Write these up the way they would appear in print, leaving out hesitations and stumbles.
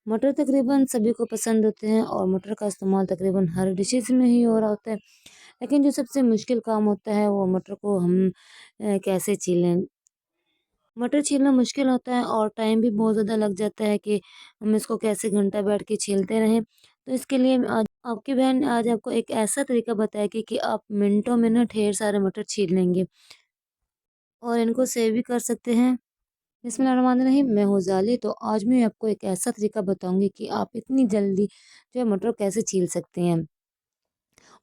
मटर तकरीबन सभी को पसंद होते हैं और मटर का इस्तेमाल तकरीबन हर डिशेज़ में ही हो रहा होता है। लेकिन जो सबसे मुश्किल काम होता है वो मटर को हम कैसे छीलें। मटर छीलना मुश्किल होता है और टाइम भी बहुत ज़्यादा लग जाता है कि हम इसको कैसे घंटा बैठ के छीलते रहें। तो इसके लिए आज आपकी बहन आज आपको एक ऐसा तरीका बताएगी कि आप मिनटों में ना ढेर सारे मटर छील लेंगे और इनको सेव भी कर सकते हैं। बिस्मिल्लाहिर्रहमानिर्रहीम, मैं हूँ ज़ाली। तो आज मैं आपको एक ऐसा तरीका बताऊँगी कि आप इतनी जल्दी जो है मटर कैसे छील सकते हैं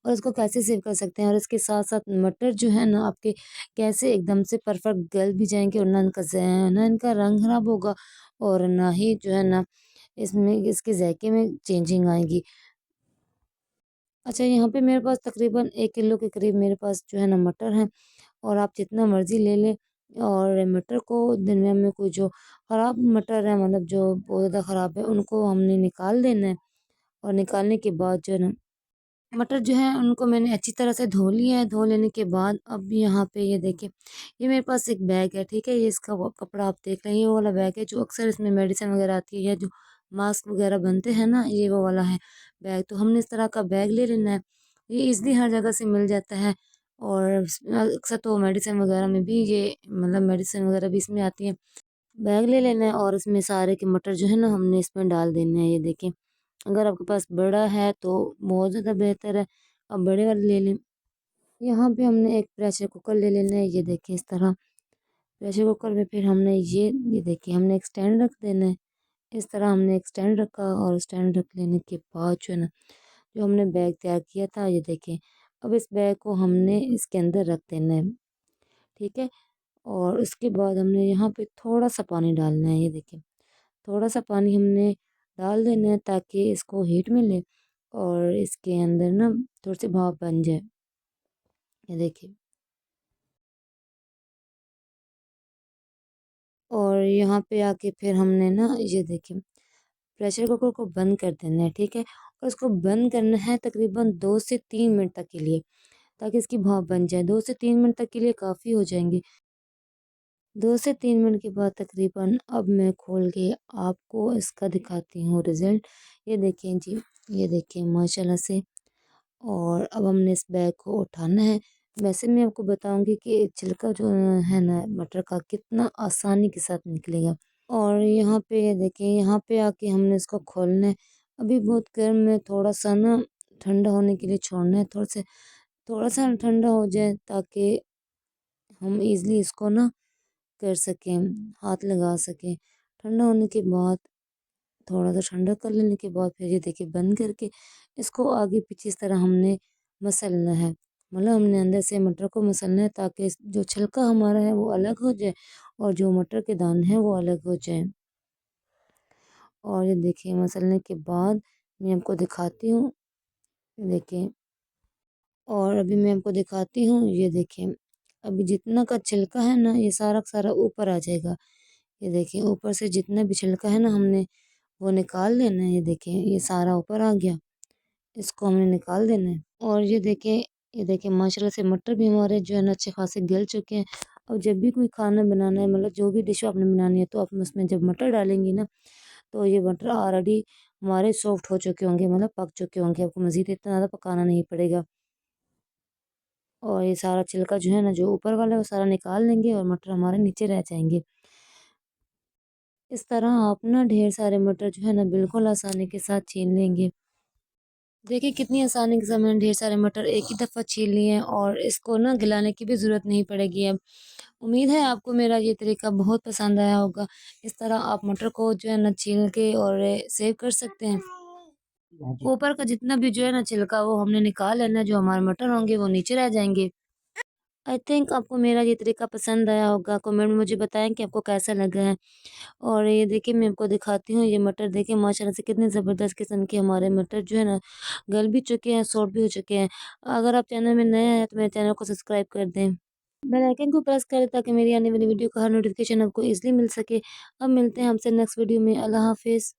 और उसको कैसे सेव कर सकते हैं और इसके साथ-साथ मटर जो है ना आपके कैसे एकदम से परफेक्ट गल भी जाएँगे और ना इनका रंग ख़राब होगा और ना ही जो है ना इसमें इसके ज़ायके में चेंजिंग आएगी। अच्छा, यहाँ पे मेरे पास तकरीबन 1 किलो के करीब मेरे पास जो है ना मटर हैं और आप जितना मर्ज़ी ले लें और मटर को दुनिया में कोई जो ख़राब मटर है मतलब जो बहुत ज़्यादा ख़राब है उनको हमने निकाल देना है और निकालने के बाद जो है ना मटर जो है उनको मैंने अच्छी तरह से धो लिया है। धो लेने के बाद अब यहाँ पे ये देखिए, ये मेरे पास एक बैग है, ठीक है? ये इसका वो कपड़ा आप देख लें, ये वो वाला बैग है जो अक्सर इसमें मेडिसिन वगैरह आती है या जो मास्क वगैरह बनते हैं ना, ये वो वाला है बैग। तो हमने इस तरह का बैग ले लेना है। ये ईज़िली हर जगह से मिल जाता है और अक्सर तो मेडिसिन वगैरह में भी ये मतलब मेडिसिन वगैरह भी इसमें आती है। बैग ले लेना है और इसमें सारे के मटर जो है ना हमने इसमें डाल देने हैं, ये देखिए। अगर आपके पास बड़ा है तो बहुत ज़्यादा बेहतर है, आप बड़े वाले ले लें। यहाँ पे हमने एक प्रेशर कुकर ले लेना है, ये देखिए इस तरह। प्रेशर कुकर में फिर हमने ये देखिए हमने एक स्टैंड रख देना है। इस तरह हमने एक स्टैंड रखा और स्टैंड रख लेने के बाद जो है ना, जो हमने बैग तैयार किया था ये देखिए, अब इस बैग को हमने इसके अंदर रख देना है, ठीक है? और उसके बाद हमने यहाँ पे थोड़ा-सा पानी डालना है, ये देखिए। थोड़ा-सा पानी हमने डाल देना है ताकि इसको हीट मिले और इसके अंदर ना थोड़ी-सी भाप बन जाए। ये देखिए और यहाँ पे आके फिर हमने ना ये देखिए प्रेशर कुकर को बंद कर देना है, ठीक है? और इसको बंद करना है तकरीबन 2 से 3 मिनट तक के लिए ताकि इसकी भाप बन जाए। 2 से 3 मिनट तक के लिए काफ़ी हो जाएँगे। 2 से 3 मिनट के बाद तकरीबन अब मैं खोल के आपको इसका दिखाती हूँ रिज़ल्ट। ये देखें जी, ये देखिए माशाल्लाह से। और अब हमने इस बैग को उठाना है। वैसे मैं आपको बताऊँगी कि छिलका जो है ना मटर का कितना आसानी के साथ निकलेगा। और यहाँ पे ये देखिए, यहाँ पे आके हमने इसको खोलना है। अभी बहुत गर्म है, थोड़ा-सा ना ठंडा होने के लिए छोड़ना है। थोड़ा-सा ठंडा हो जाए ताकि हम ईज़िली इसको ना कर सकें, हाथ लगा सकें। ठंडा होने के बाद थोड़ा-सा ठंडा कर लेने के बाद फिर ये देखिए बंद करके इसको आगे-पीछे इस तरह हमने मसलना है। मतलब हमने अंदर से मटर को मसलना है ताकि जो छिलका हमारा है वो अलग हो जाए और जो मटर के दाने हैं वो अलग हो जाएँ। और ये देखिए मसलने के बाद मैं आपको दिखाती हूँ, देखिए। और अभी मैं आपको दिखाती हूँ, ये देखिए। अभी जितना का छिलका है ना ये सारा का सारा ऊपर आ जाएगा। ये देखिए ऊपर से जितना भी छिलका है ना हमने वो निकाल देना है। ये सारा ऊपर आ गया, इसको हमने निकाल देना है। और ये देखिए माशाल्लाह से मटर भी हमारे जो है ना अच्छे खासे गल चुके हैं। और जब भी कोई खाना बनाना है मतलब जो भी डिश आपने बनानी है तो आप उसमें जब मटर डालेंगी ना तो ये मटर ऑलरेडी हमारे सॉफ्ट हो चुके होंगे, मतलब पक चुके होंगे। आपको मज़ीद इतना ज़्यादा पकाना नहीं पड़ेगा। और ये सारा छिलका जो है ना जो ऊपर वाला है वो सारा निकाल लेंगे और मटर हमारे नीचे रह जाएँगे। इस तरह आप ना ढेर सारे मटर जो है ना बिल्कुल आसानी के साथ छील लेंगे। देखिए कितनी आसानी के साथ मैंने ढेर सारे मटर एक ही दफ़ा छील लिए हैं और इसको ना गलाने की भी ज़रूरत नहीं पड़ेगी अब। उम्मीद है आपको मेरा ये तरीका बहुत पसंद आया होगा। इस तरह आप मटर को जो है ना छील के और सेव कर सकते हैं। ऊपर का जितना भी जो है ना छिलका वो हमने निकाल लेना है, जो हमारे मटर होंगे वो नीचे रह जाएँगे। आई थिंक आपको मेरा ये तरीका पसंद आया होगा। कमेंट में मुझे बताएँ कि आपको कैसा लगा है। और ये देखिए मैं आपको दिखाती हूँ, ये मटर देखिए माशाल्लाह से कितने ज़बरदस्त किस्म के हमारे मटर जो है ना गल भी चुके हैं, सॉफ्ट भी हो चुके हैं। अगर आप चैनल में नए हैं तो मेरे चैनल को सब्सक्राइब कर दें। बेल आइकन को प्रेस करें ताकि मेरी आने वाली वीडियो का हर नोटिफिकेशन आपको ईज़िली मिल सके। अब मिलते हैं हमसे नेक्स्ट वीडियो में। अल्लाह हाफ़िज़।